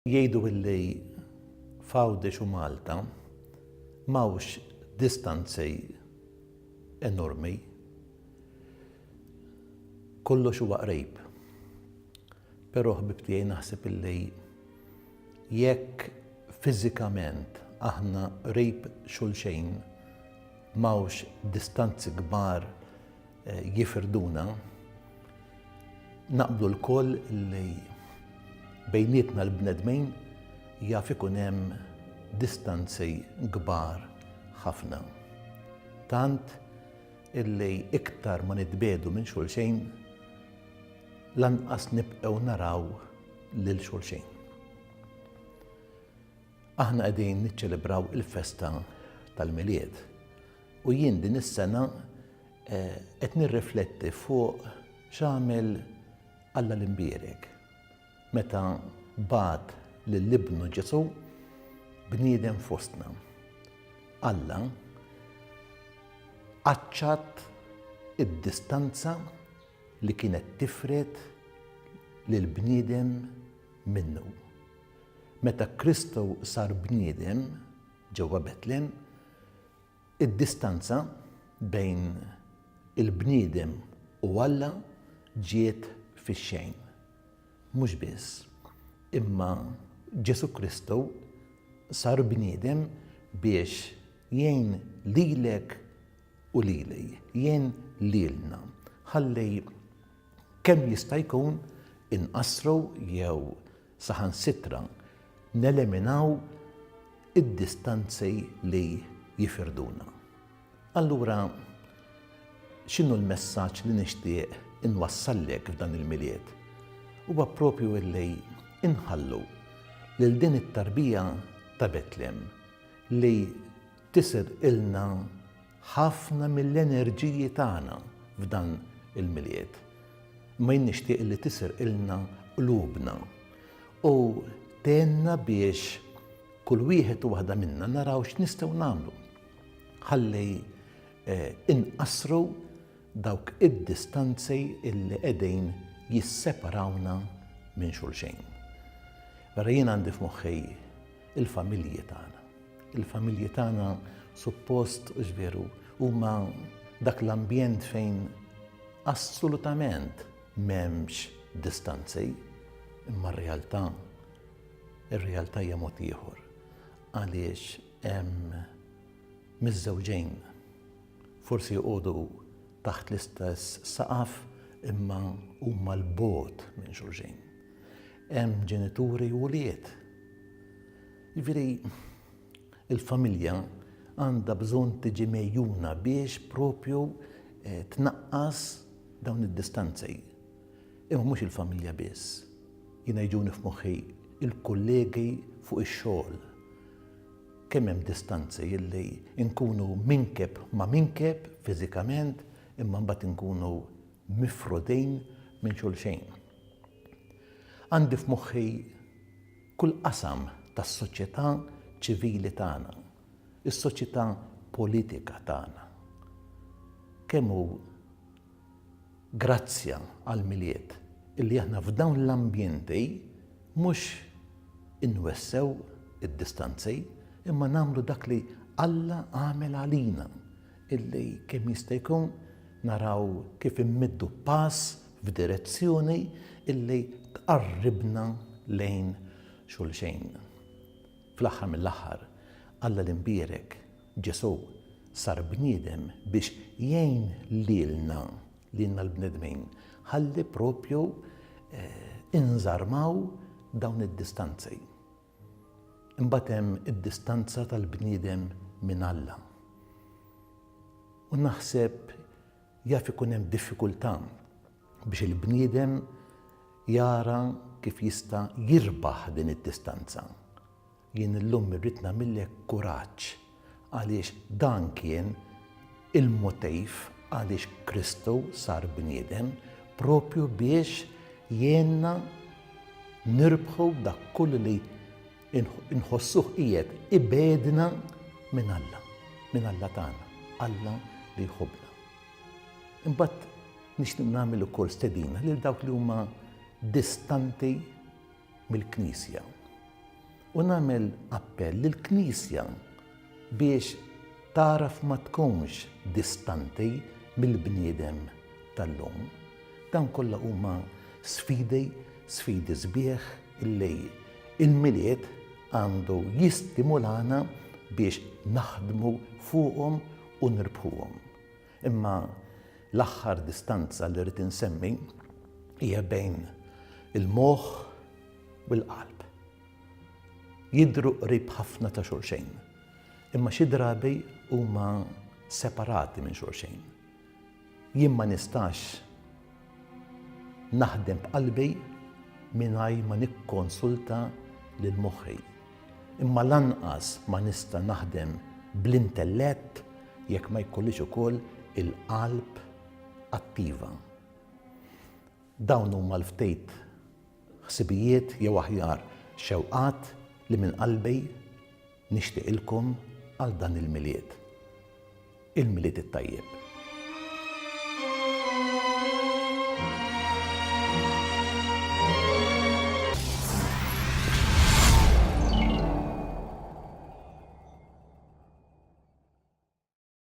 Jgħidu illi f'Għawdex u Malta m'hawnx distanzi enormi, kollox huwa qrib. Però ħbib tiegħi naħseb illi jekk fiżikament aħna qrib xulxejn m'hawnx distanzi kbar jifirduna, naqblu l-koll li bejnietna l-bnedmin jaf ikun hemm distanzi kbar ħafna. Tant illi iktar ma nitbedu minn xulxejn lanqas nibqgħu naraw lil xulxejn. Aħna qegħdin niċċelebraw il-festa tal-milied u jien din is-sena qed nirrifletti fuq x'għamel Alla l-imbierek meta bagħat lill-Ibnu Ġesu bniedem fostna. Alla qaċċat id-distanza li kienet tifret lill-bniedem minnu. Meta Kristu sar bniedem ġewwa Betlem, id-distanza bejn il-bniedem u Alla ġiet fix-xejn. Mhux biss, imma Ġesu Kristu sar bniedem biex jgħin lilek u lili, jgħin lilna. Ħalli kemm jista' jkun inqassru jew saħansitra neleminaw id-distanzi li jifirduna. Allura, x'inhu l-messaġġ li nixtieq inwassallek f'dan il-milied? Huwa proprju illi inħallu lil din it-tarbija ta' Betlem li tisir ilna ħafna mill-enerġiji tagħna f'dan il-milied. Ma jien nixtieq li tisir ilna qlubna u tenna biex kull wieħed u waħda minna naraw x'nistgħu nagħmlu ħalli inqassru dawk id-distanzi illi qegħdin jisseparawna minn xulxejn. Vera jien għandi f'moħħi il-familji tagħna. Il-familji tagħna suppost x'veru huma dak l-ambjent fejn assolutament m'hemmx distanzi, imma ir-realtà hija mod ieħor. Għaliex hemm miż-żewġejn forsi jqogħdu taħt l-istess saqaf imma huma l-bogħod minn xulxejn. Hemm ġenituri u wlied. Jiġifieri il-familja għandha bżonn tiġi mejjuna biex propju tnaqqas dawn id-distanzi. Imma mhux il-familja biss. Jiena jġuni f'moħħi il-kollegi fuq ix-xogħol. Kemm hemm distanzi illi nkunu minkeb ma' minkeb fiżikament imma mbagħad inkunu mifrudin minn xulxejn. Għandi f'moħħi kull qasam tas-soċjetà ċivili tagħna, is-soċjetà politika tagħna. Kemm hu grazzja għall-milied illi aħna f'dawn l-ambjenti mhux inwessew id-distanzi imma nagħmlu dak li Alla għamel għalina illi kemm jista' jkun naraw kif immiddu pass f'direzzjoni illi tqarribna lejn xulxejn. Fl-aħħar mill-aħħar, Alla l-imbierek Ġesu sar bniedem biex jgħin lilna l-bnedmin ħalli propju inżarmaw dawn id-distanzi. Imbagħad hemm id-distanza tal-bniedem minn Alla. U naħseb jaf ikun hemm diffikultà biex il-bniedem jara kif jista' jirbaħ din id-distanza. Jien illum irrid nagħmilek kuraġġ għaliex dan kien il-motejf għaliex Kristu sar bniedem propju biex jgħinna nirbħu dak kull li inħossuh qiegħed ibedna minn Alla tagħna, Alla li jħobbna. Imbagħad nixtieq nagħmel ukoll stedina lil dawk li huma distanti mill-Knisja, u nagħmel appell lill-Knisja biex taraf ma tkunx distanti mill-bniedem tal-lum. Dan kollha huma sfidi sbieħ illi il-miliet għandu jistimulana biex naħdmu fuqhom u nirbħuhom. Imma l-aħħar distanza li rrid insemmi hija bejn il-moħħ u l-qalb. Jidhru qrib ħafna ta' xulxejn, imma xi drabi huma separati minn xulxejn. Jien ma nistax naħdem b'qalbi mingħajr ma nikkonsulta lil moħħi. Imma lanqas ma nista' naħdem bl-intellett jekk ma jkollix ukoll il-qalb attiva. Dawn huma l-ftit ħsibijiet jew aħjar xewqat li minn qalbi nixtieqilkom għal dan il-milied. Il-milied it-tajjeb.